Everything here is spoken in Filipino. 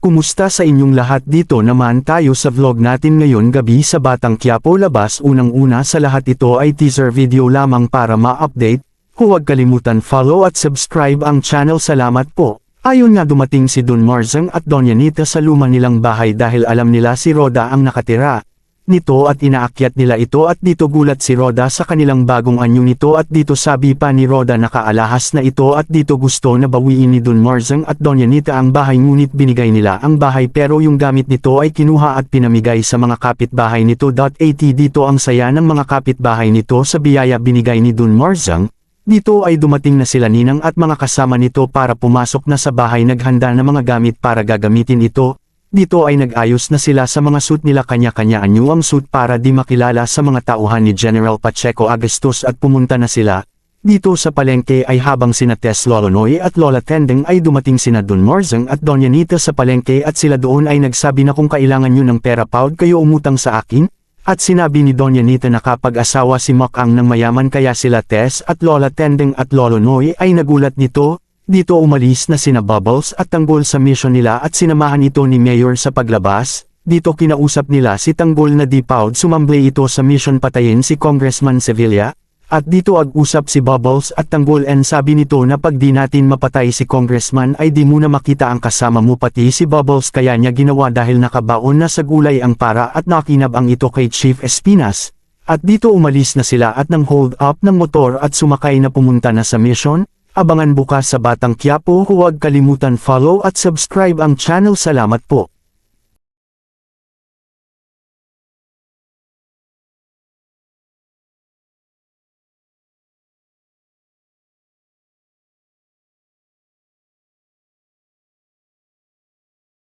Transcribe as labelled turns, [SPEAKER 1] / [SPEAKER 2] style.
[SPEAKER 1] Kumusta sa inyong lahat? Dito naman tayo sa vlog natin ngayon gabi sa Batang Quiapo labas. Unang-una sa lahat ito ay teaser video lamang para ma-update. Huwag kalimutan follow at subscribe ang channel. Salamat po. Ayon nga dumating si Don Marzang at Doña Nita sa luma nilang bahay dahil alam nila si Roda ang nakatira nito at inaakyat nila ito at dito gulat si Roda sa kanilang bagong anyo nito at dito sabi pa ni Roda nakaalahas na ito at dito gusto na bawiin ni Don Marzang at Doña Nita ang bahay ngunit binigay nila ang bahay pero yung gamit nito ay kinuha at pinamigay sa mga kapitbahay nito. At dito ang saya ng mga kapitbahay nito sa biyaya binigay ni Don Marzang. Dito ay dumating na sila ninang at mga kasama nito para pumasok na sa bahay naghanda na mga gamit para gagamitin ito. Dito ay nag-ayos na sila sa mga suit nila kanya-kanya anyo ang suit para di makilala sa mga tauhan ni General Pacheco Agustus at pumunta na sila. Dito sa palengke ay habang sina Tess Lolonoy at Lola Tendeng ay dumating sina Don Marzang at Doña Nita sa palengke at sila doon ay nagsabi na kung kailangan nyo ng pera paud kayo umutang sa akin. At sinabi ni Doña Nita na kapag asawa si Makang ng mayaman kaya sila Tess at Lola Tendeng at Lolonoy ay nagulat nito. Dito umalis na sina Bubbles at Tanggol sa mission nila at sinamahan ito ni Mayor sa paglabas. Dito kinausap nila si Tanggol na di paud sumamblay ito sa mission patayin si Congressman Sevilla. At dito ag-usap si Bubbles at Tanggol and sabi nito na pag di natin mapatay si Congressman ay di muna makita ang kasama mo pati si Bubbles kaya niya ginawa dahil nakabaon na sa gulay ang para at nakinab ang ito kay Chief Espinas. At dito umalis na sila at nang hold up ng motor at sumakay na pumunta na sa mission. Abangan bukas sa Batang Quiapo. Huwag kalimutan follow at subscribe ang channel. Salamat po.